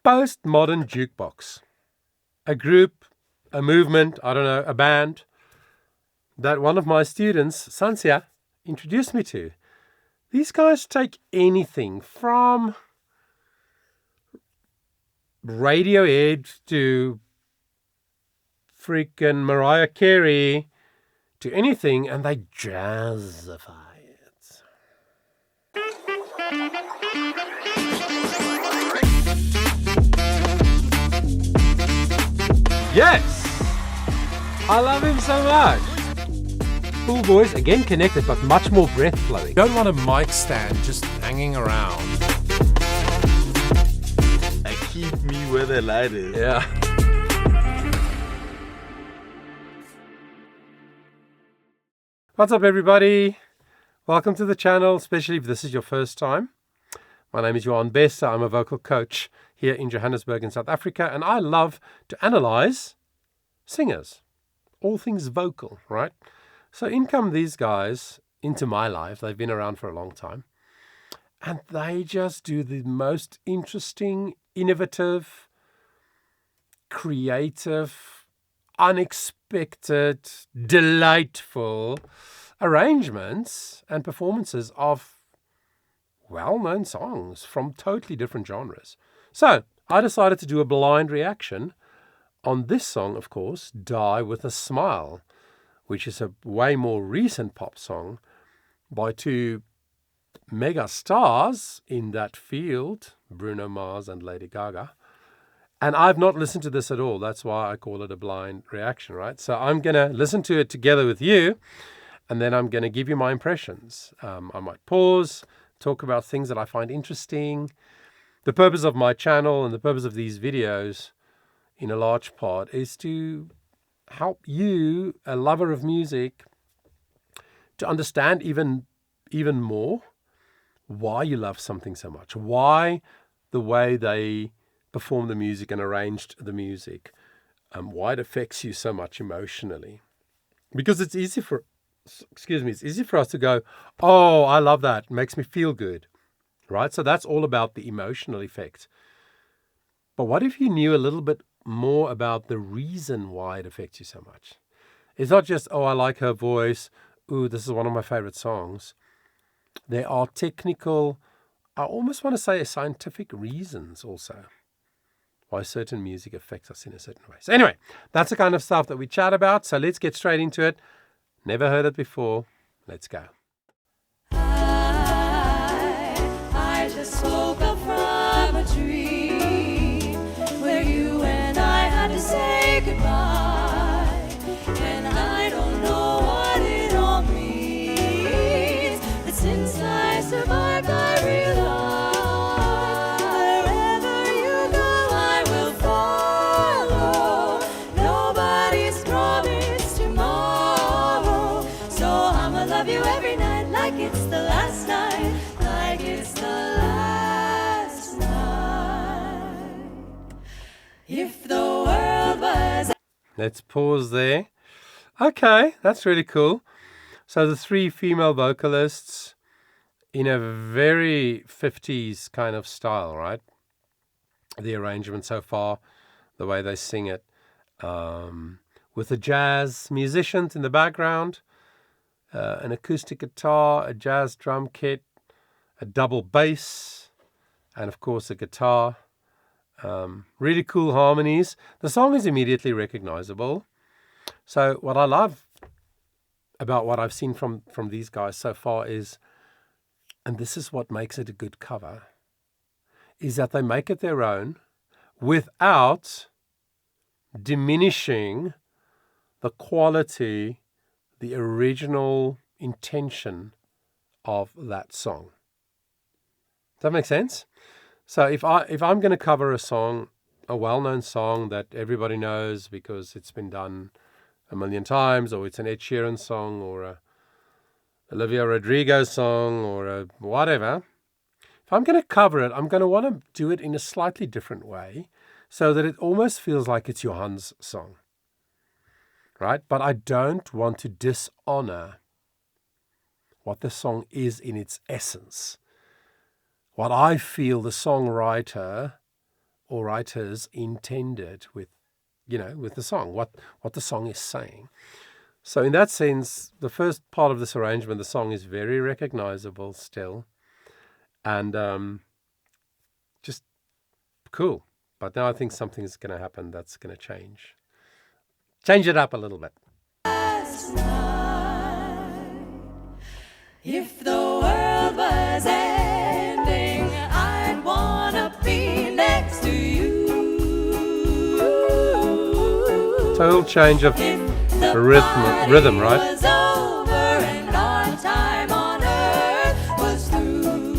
postmodern jukebox. A group, a movement, I don't know, a band that one of my students, Sansia, introduced me to. These guys take anything from Radiohead to freaking Mariah Carey to anything, and they jazzify it. Yes! I love him so much. Cool voice, again connected, but much more breath flowing. Don't want a mic stand just hanging around. Keep me where the light is. Yeah. What's up, everybody? Welcome to the channel, especially if this is your first time. My name is Johan Bester. I'm a vocal coach here in Johannesburg in South Africa, and I love to analyze singers, all things vocal, right? So in come these guys into my life. They've been around for a long time, and they just do the most interesting, innovative, creative, unexpected, delightful arrangements and performances of well-known songs from totally different genres. So I decided to do a blind reaction on this song, of course, Die With a Smile, which is a way more recent pop song by two mega stars in that field, Bruno Mars and Lady Gaga. And I've not listened to this at all. That's why I call it a blind reaction, right? So I'm going to listen to it together with you, and then I'm going to give you my impressions. I might pause, talk about things that I find interesting. The purpose of my channel and the purpose of these videos, in a large part, is to help you, a lover of music, to understand even more why you love something so much, why the way they perform the music and arranged the music, why it affects you so much emotionally. Because it's easy for us to go, oh, I love that, it makes me feel good, right? So that's all about the emotional effect. But what if you knew a little bit more about the reason why it affects you so much? It's not just, oh, I like her voice, ooh, this is one of my favorite songs. There are technical, I almost want to say scientific reasons also why certain music affects us in a certain way. So anyway, that's the kind of stuff that we chat about. So let's get straight into it. Never heard it before. Let's go. I just woke up from a dream where you and I had to say goodbye, and I don't know what it all means, but since I survived, I realized wherever you go, I will follow. Nobody's promised tomorrow, so I'ma love you every night like it's the last night, like it's the last night. If the world was... Let's pause there. Okay, that's really cool. So the three female vocalists in a very 50s kind of style, right? The arrangement so far, the way they sing it, with the jazz musicians in the background, an acoustic guitar, a jazz drum kit, a double bass, and of course a guitar. Really cool harmonies. The song is immediately recognizable. So what I love about what I've seen from these guys so far is, and this is what makes it a good cover, is that they make it their own without diminishing the quality, the original intention of that song. Does that make sense? So if I'm going to cover a song, a well-known song that everybody knows because it's been done a million times, or it's an Ed Sheeran song, or a Olivia Rodrigo song, or a whatever, if I'm going to cover it, I'm going to want to do it in a slightly different way so that it almost feels like it's Johan's song, right? But I don't want to dishonor what the song is in its essence, what I feel the songwriter or writers intended with the song, what the song is saying. So in that sense, the first part of this arrangement, the song is very recognizable still, and just cool. But now I think something's going to happen that's going to change it up a little bit. Last night, if the world was ending, I'd wanna be next to you. Total change of rhythm, right? Was over and our time on earth was through,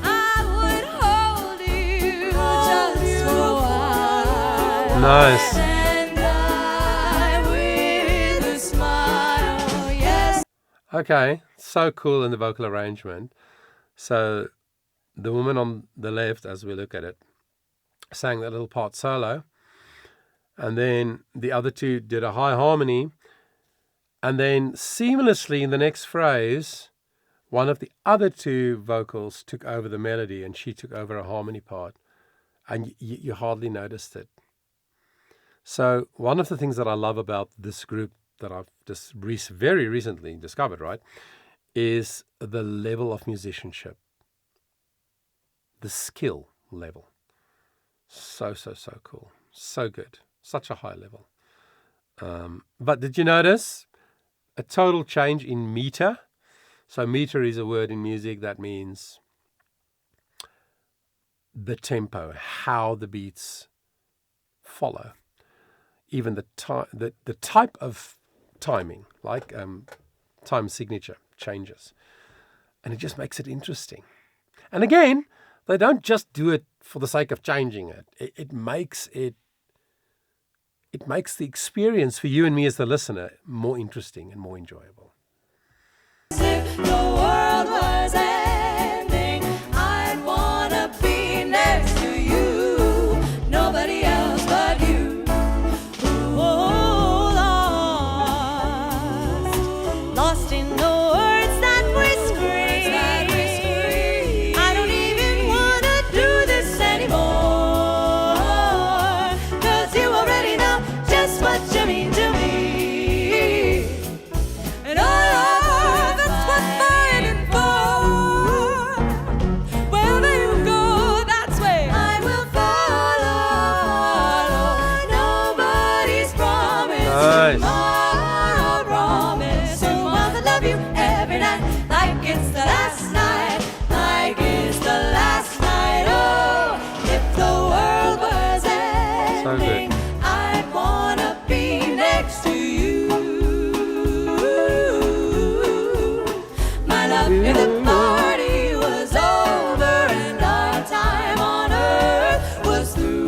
I would hold you just for a while. Nice. And I with a smile, yes. Okay, so cool in the vocal arrangement. So the woman on the left, as we look at it, sang that little part solo, and then the other two did a high harmony, and then seamlessly in the next phrase, one of the other two vocals took over the melody and she took over a harmony part, and you hardly noticed it. So one of the things that I love about this group that I've just very recently discovered, right, is the level of musicianship, the skill level. So cool. So good. Such a high level. But did you notice a total change in meter? So meter is a word in music that means the tempo, how the beats follow. Even the type of timing, like time signature, changes. And it just makes it interesting. And again, they don't just do it for the sake of changing it. It makes the experience for you and me as the listener more interesting and more enjoyable. If the world was ending, I'd wanna be next to you. Nobody else but you. Oh, lost in the words that we scream. I don't even wanna do this anymore, 'cause you already know just what you mean to me. And oh, that's what fighting for. Wherever you go, that's where I will follow. Nobody's promised Nice. tomorrow, promise. So I'ma love you every night, like it's the last night, like it's the last night. Oh, if the world was So good. ending, I'd wanna be next to you. My love, if the party was over and our time on earth was through,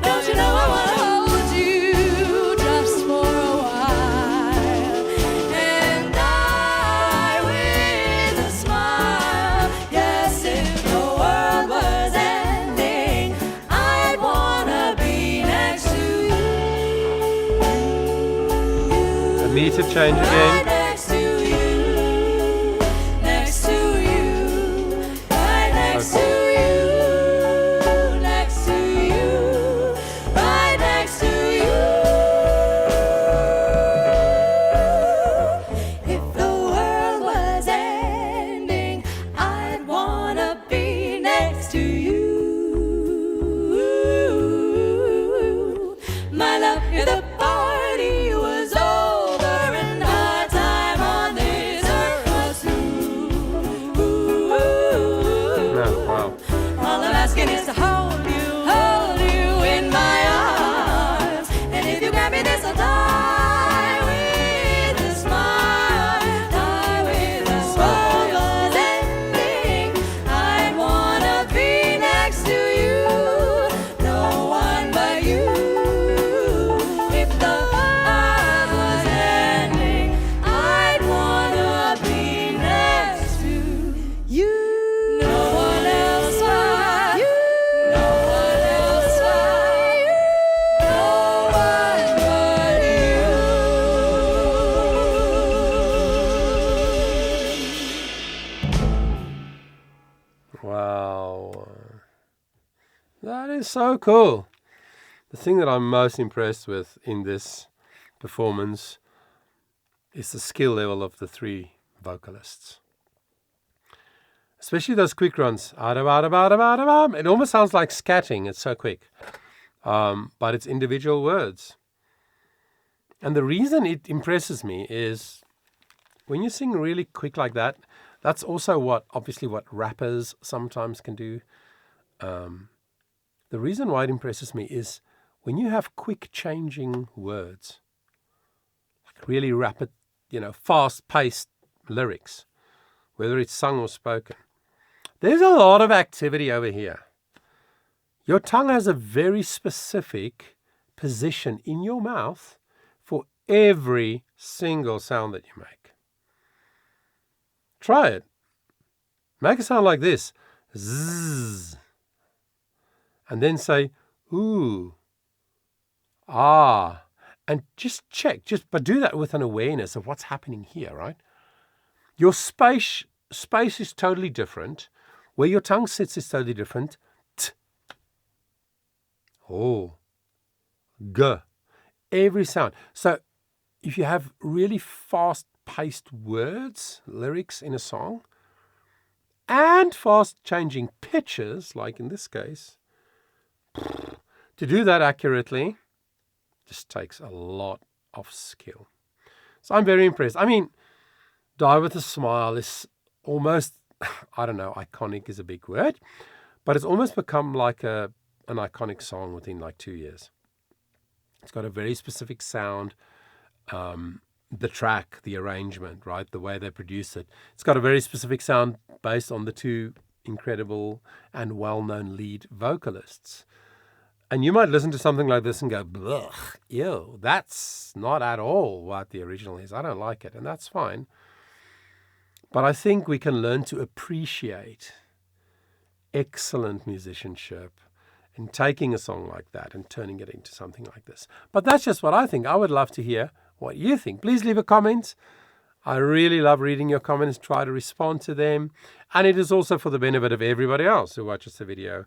don't you know I wanna hold you just for a while, and I with a smile, yes, if the world was ending, I'd wanna be next to you. A meter change Right again. next to you, next to you, right next to you, next to you, right next to you. If the world was ending, I'd wanna be next to you. My love, if the party was over and our time Wow. That is so cool. The thing that I'm most impressed with in this performance is the skill level of the 3 vocalists. Especially those quick runs. It almost sounds like scatting. It's so quick. But it's individual words. And the reason it impresses me is when you sing really quick like that, that's also obviously what rappers sometimes can do. The reason why it impresses me is when you have quick changing words, like really rapid, fast-paced lyrics, whether it's sung or spoken. There's a lot of activity over here. Your tongue has a very specific position in your mouth for every single sound that you make. Try it. Make a sound like this. Zzz. And then say, ooh, ah. And just check, but do that with an awareness of what's happening here, right? Your space is totally different. Where your tongue sits is totally different. T. Oh. G. Every sound. So if you have really fast-paced words, lyrics in a song, and fast-changing pitches, like in this case, to do that accurately just takes a lot of skill. So I'm very impressed. I mean, Die With a Smile is almost, I don't know, iconic is a big word, but it's almost become like an iconic song within like 2 years. It's got a very specific sound. The track, the arrangement, right? The way they produce it. It's got a very specific sound based on the 2 incredible and well-known lead vocalists. And you might listen to something like this and go, blech, ew, that's not at all what the original is. I don't like it, and that's fine. But I think we can learn to appreciate excellent musicianship in taking a song like that and turning it into something like this. But that's just what I think. I would love to hear what you think. Please leave a comment. I really love reading your comments, try to respond to them. And it is also for the benefit of everybody else who watches the video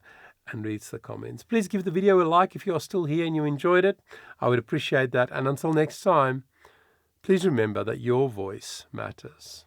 and reads the comments. Please give the video a like if you are still here and you enjoyed it. I would appreciate that. And until next time, please remember that your voice matters.